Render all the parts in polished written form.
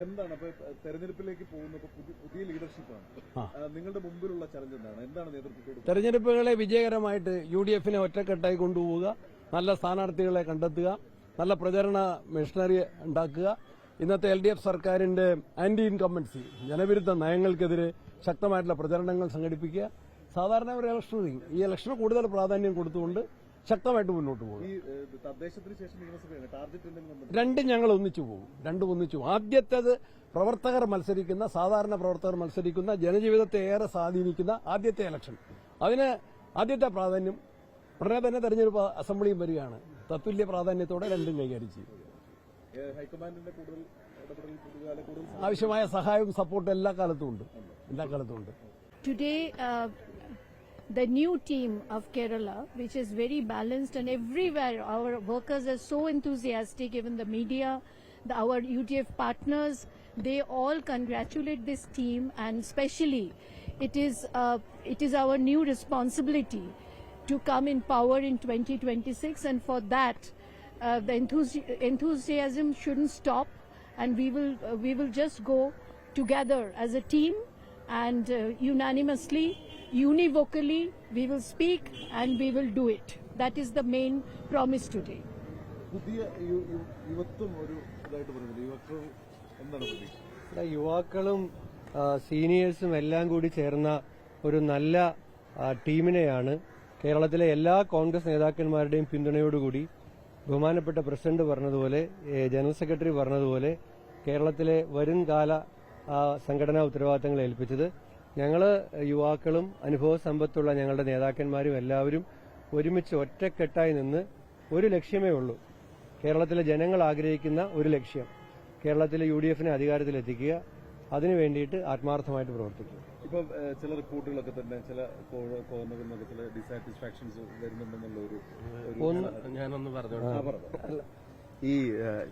എന്താണ് അപ്പൊ തെരഞ്ഞെടുപ്പിലേക്ക് പോകുന്നപ്പോൾ പുതിയ ലീഡർഷിപ്പാണ് നിങ്ങളുടെ മുമ്പിലുള്ള ചലഞ്ച് എന്താണ് നേതൃത്വത്തോട്? തെരഞ്ഞെടുപ്പുകളെ വിജയകരമായിട്ട് യുഡിഎഫിനെ ഒറ്റക്കെട്ടായി കൊണ്ടുപോവുക, നല്ല സ്ഥാനാർത്ഥികളെ കണ്ടെത്തുക, നല്ല പ്രചരണ മെഷീനറി ഉണ്ടാക്കുക. ഇന്നത്തെ LDF സർക്കാരിന്റെ ആന്റി ഇൻകംബൻസി ജനവിരുദ്ധ നയങ്ങൾക്കെതിരെ ശക്തമായിട്ടുള്ള പ്രചരണങ്ങൾ സംഘടിപ്പിക്കുക. സാധാരണ ഒരു ഇലക്ഷനിങ് ഈ ഇലക്ഷന് കൂടുതൽ പ്രാധാന്യം കൊടുത്തുകൊണ്ട് ശക്തമായിട്ട് മുന്നോട്ട് പോകും. രണ്ടും ഞങ്ങൾ ഒന്നിച്ചു പോകും. ആദ്യത്തേത് പ്രവർത്തകർ മത്സരിക്കുന്ന, സാധാരണ പ്രവർത്തകർ മത്സരിക്കുന്ന, ജനജീവിതത്തെ ഏറെ സ്വാധീനിക്കുന്ന ആദ്യത്തെ ഇലക്ഷൻ. അതിന് ആദ്യത്തെ പ്രാധാന്യം ഉടനെ തന്നെ തെരഞ്ഞെടുപ്പ് അസംബ്ലിയും വരികയാണ്. തത്തുല്യ പ്രാധാന്യത്തോടെ രണ്ടും കൈകാര്യം ചെയ്യും. ആവശ്യമായ സഹായവും സപ്പോർട്ടും എല്ലാ കാലത്തും ഉണ്ട്. Today, the new team of Kerala, which is very balanced, and everywhere our workers are so enthusiastic, even the media, our UDF partners, they all congratulate this team, and especially it is our new responsibility to come in power in 2026, and for that the enthusiasm shouldn't stop, and we will just go together as a team and unanimously, univocally we will speak and we will do it. That is the main promise today. യുവാക്കളും സീനിയേഴ്സും എല്ലാം കൂടി ചേർന്ന ഒരു നല്ല ടീമിനെയാണ് കേരളത്തിലെ എല്ലാ കോൺഗ്രസ് നേതാക്കന്മാരുടെയും പിന്തുണയോടുകൂടി ബഹുമാനപ്പെട്ട president പറഞ്ഞതുപോലെ, ജനറൽ സെക്രട്ടറി പറഞ്ഞതുപോലെ കേരളത്തിലെ വരുംകാല സംഘടനാ ഉത്തരവാദിത്തങ്ങൾ ഏൽപ്പിച്ചത്. ഞങ്ങൾ യുവാക്കളും അനുഭവ സമ്പത്തുള്ള ഞങ്ങളുടെ നേതാക്കന്മാരും എല്ലാവരും ഒരുമിച്ച് ഒറ്റക്കെട്ടായി നിന്ന് ഒരു ലക്ഷ്യമേ ഉള്ളൂ. കേരളത്തിലെ ജനങ്ങൾ ആഗ്രഹിക്കുന്ന ഒരു ലക്ഷ്യം, കേരളത്തിലെ UDFനെ അധികാരത്തിലെത്തിക്കുക. അതിനു വേണ്ടിയിട്ട് ആത്മാർത്ഥമായിട്ട് പ്രവർത്തിക്കും. ഇപ്പൊ ചില റിപ്പോർട്ടുകളൊക്കെ തന്നെ ചില കോർണറിൽ ചില ഡിസാറ്റിസ്ഫാക്ഷൻസ് വരുന്നുണ്ടെന്നുള്ള ഞാനൊന്ന് പറഞ്ഞു. ഈ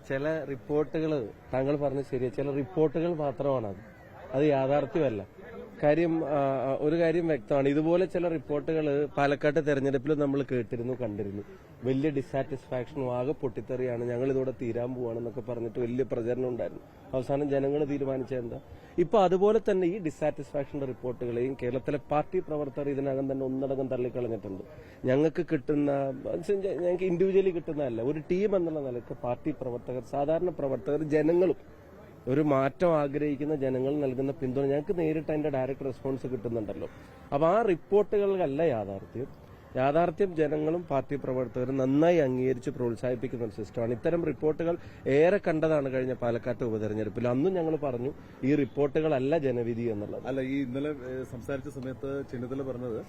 ചില റിപ്പോർട്ടുകൾ താങ്കൾ പറഞ്ഞത് ശരിയാണ്. ചില റിപ്പോർട്ടുകൾ മാത്രമാണ് അത് യാഥാർത്ഥ്യമല്ല. ഒരു കാര്യം വ്യക്തമാണ്. ഇതുപോലെ ചില റിപ്പോർട്ടുകൾ പാലക്കാട്ടെ തെരഞ്ഞെടുപ്പിൽ നമ്മൾ കണ്ടിരുന്നു. വലിയ ഡിസാറ്റിസ്ഫാക്ഷനും ആകെ പൊട്ടിത്തെറിയാണ്, ഞങ്ങൾ ഇതോടെ തീരാൻ പോവാണെന്നൊക്കെ പറഞ്ഞിട്ട് വലിയ പ്രചരണം ഉണ്ടായിരുന്നു. അവസാനം ജനങ്ങൾ തീരുമാനിച്ചത് എന്താ? ഇപ്പൊ അതുപോലെ തന്നെ ഈ ഡിസാറ്റിസ്ഫാക്ഷന്റെ റിപ്പോർട്ടുകളെയും കേരളത്തിലെ പാർട്ടി പ്രവർത്തകർ ഇതിനകം തന്നെ ഒന്നടങ്കം തള്ളിക്കളഞ്ഞിട്ടുണ്ട്. ഞങ്ങൾക്ക് ഇൻഡിവിജ്വലി കിട്ടുന്നതല്ല, ഒരു ടീം എന്നുള്ള നിലയ്ക്ക് പാർട്ടി പ്രവർത്തകർ, സാധാരണ പ്രവർത്തകർ, ജനങ്ങളും, ഒരു മാറ്റം ആഗ്രഹിക്കുന്ന ജനങ്ങൾ നൽകുന്ന പിന്തുണ ഞങ്ങൾക്ക് നേരിട്ട് അതിന്റെ ഡയറക്റ്റ് റെസ്പോൺസ് കിട്ടുന്നുണ്ടല്ലോ. അപ്പൊ ആ റിപ്പോർട്ടുകൾക്കല്ല യാഥാർത്ഥ്യം ജനങ്ങളും പാർട്ടി പ്രവർത്തകരും നന്നായി അംഗീകരിച്ച് പ്രോത്സാഹിപ്പിക്കുന്ന ഒരു സിസ്റ്റമാണ്. ഇത്തരം റിപ്പോർട്ടുകൾ ഏറെ കണ്ടതാണ് കഴിഞ്ഞ പാലക്കാട്ട് ഉപതെരഞ്ഞെടുപ്പിൽ. അന്നും ഞങ്ങൾ പറഞ്ഞു ഈ റിപ്പോർട്ടുകളല്ല ജനവിധി എന്നുള്ളത്. അല്ല, ഈ ഇന്നലെ സംസാരിച്ച സമയത്ത് ചെന്നിത്തല പറഞ്ഞത്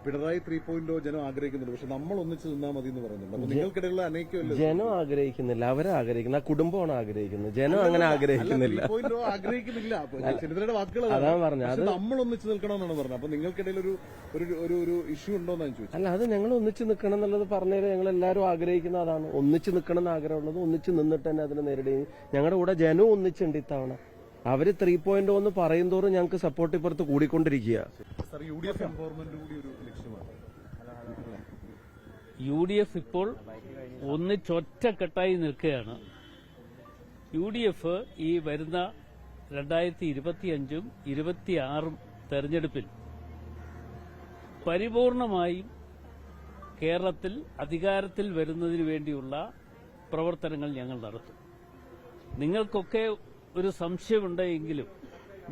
പിണറായി 3.0 ജനം ആഗ്രഹിക്കുന്നുണ്ട്, പക്ഷെ നമ്മൾ ഒന്നിച്ച് നിന്നാൽ മതി എന്ന് പറയുന്നുണ്ട്. അപ്പൊ നിങ്ങൾക്കിടയിലുള്ള അനൈക്യമല്ല. ജനം ആഗ്രഹിക്കുന്നില്ല, അവരെ ആഗ്രഹിക്കുന്ന ആ കുടുംബമാണ് ആഗ്രഹിക്കുന്നത്. ജനം അങ്ങനെ ആഗ്രഹിക്കുന്നില്ല. ചെന്നിത്തലയുടെ വാക്കുകൾ അതാണ് പറഞ്ഞത്. അത് നമ്മൾ ഒന്നിച്ച് നിൽക്കണമെന്നാണ് പറഞ്ഞത്. അപ്പൊ നിങ്ങൾക്കിടയിൽ ഒരു ഇഷ്യൂ ഉണ്ടോന്ന് ഞാൻ ചോദിച്ചു. അല്ല, അത് ഞങ്ങൾ ഒന്നിച്ച് നിൽക്കണം എന്നുള്ളത് പറഞ്ഞാൽ ഞങ്ങൾ എല്ലാവരും ആഗ്രഹിക്കുന്ന അതാണ്. ഒന്നിച്ച് നിൽക്കണം എന്ന് ആഗ്രഹമുള്ളത് ഒന്നിച്ച് നിന്നിട്ട് തന്നെ അതിനെ നേരിടുകയും ഞങ്ങളുടെ കൂടെ ജനവും ഒന്നിച്ചുണ്ട്. ഇത്തവണ അവര് 3.0 എന്ന് പറയും തോറും ഞങ്ങൾക്ക് സപ്പോർട്ട് ഇപ്പുറത്ത് കൂടിക്കൊണ്ടിരിക്കുക. UDF ഇപ്പോൾ ഒന്നിച്ചൊറ്റക്കെട്ടായി നിൽക്കുകയാണ്. UDF ഈ വരുന്ന 2025 26 തെരഞ്ഞെടുപ്പിൽ പരിപൂർണമായും കേരളത്തിൽ അധികാരത്തിൽ വരുന്നതിന് വേണ്ടിയുള്ള പ്രവർത്തനങ്ങൾ ഞങ്ങൾ നടത്തും. നിങ്ങൾക്കൊക്കെ ഒരു സംശയമുണ്ടെങ്കിലും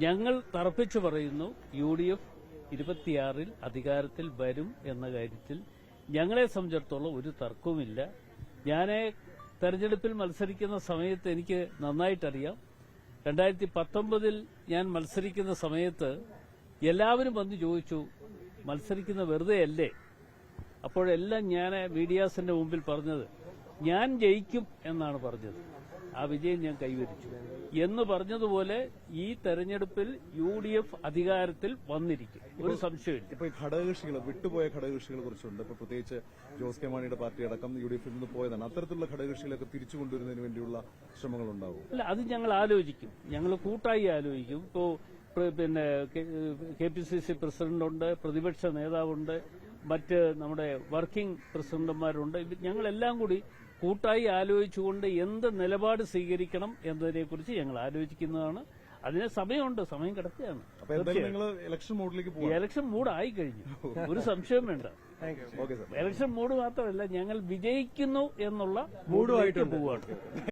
ഞങ്ങൾ തറപ്പിച്ചു പറയുന്നു, UDF 26 അധികാരത്തിൽ വരും എന്ന കാര്യത്തിൽ ഞങ്ങളെ സംബന്ധിച്ചിടത്തോളം ഒരു തർക്കവുമില്ല. ഞാൻ തെരഞ്ഞെടുപ്പിൽ മത്സരിക്കുന്ന സമയത്ത് എനിക്ക് നന്നായിട്ടറിയാം. 2019 ഞാൻ മത്സരിക്കുന്ന സമയത്ത് എല്ലാവരും വന്ന് ചോദിച്ചു, മത്സരിക്കുന്ന വെറുതെ അല്ലേ? അപ്പോഴെല്ലാം ഞാൻ മീഡിയാസിന്റെ മുമ്പിൽ പറഞ്ഞത്, ഞാൻ ജയിക്കും എന്നാണ് പറഞ്ഞത്. ആ വിജയം ഞാൻ കൈവരിച്ചു എന്ന് പറഞ്ഞതുപോലെ ഈ തെരഞ്ഞെടുപ്പിൽ UDF അധികാരത്തിൽ വന്നിരിക്കും, ഒരു സംശയമില്ല. ഇപ്പൊ വിട്ടുപോയ ഘടകകക്ഷികളെ കുറിച്ചുണ്ട്. ഇപ്പൊ പ്രത്യേകിച്ച് ജോസ് കെ മാണിയുടെ പാർട്ടി അടക്കം UDFിൽ നിന്ന് പോയതാണ്. അത്തരത്തിലുള്ള ഘടകകക്ഷികളൊക്കെ തിരിച്ചു കൊണ്ടുവരുന്നതിന് വേണ്ടിയുള്ള ശ്രമങ്ങൾ ഉണ്ടാവും. അല്ല, അത് ഞങ്ങൾ ആലോചിക്കും, ഞങ്ങൾ കൂട്ടായി ആലോചിക്കും. ഇപ്പോ പിന്നെ KPCC പ്രസിഡന്റുണ്ട്, പ്രതിപക്ഷ നേതാവുണ്ട്, മറ്റ് നമ്മുടെ വർക്കിംഗ് പ്രസിഡന്റുമാരുണ്ട്. ഞങ്ങളെല്ലാം കൂടി കൂട്ടായി ആലോചിച്ചുകൊണ്ട് എന്ത് നിലപാട് സ്വീകരിക്കണം എന്നതിനെക്കുറിച്ച് ഞങ്ങൾ ആലോചിക്കുന്നതാണ്. അതിന് സമയമുണ്ട്, സമയം കിടക്കുകയാണ്. അപ്പൊ എന്തായാലും നിങ്ങൾ ഇലക്ഷൻ മോഡിലേക്ക് പോകും. ഇലക്ഷൻ മൂഡ് ആയി കഴിഞ്ഞു, ഒരു സംശയം വേണ്ട. Okay sir. ഇലക്ഷൻ മൂഡ് മാത്രമല്ല, ഞങ്ങൾ വിജയിക്കുന്നു എന്നുള്ള മൂഡുമായിട്ട് പോവുകയാണ്.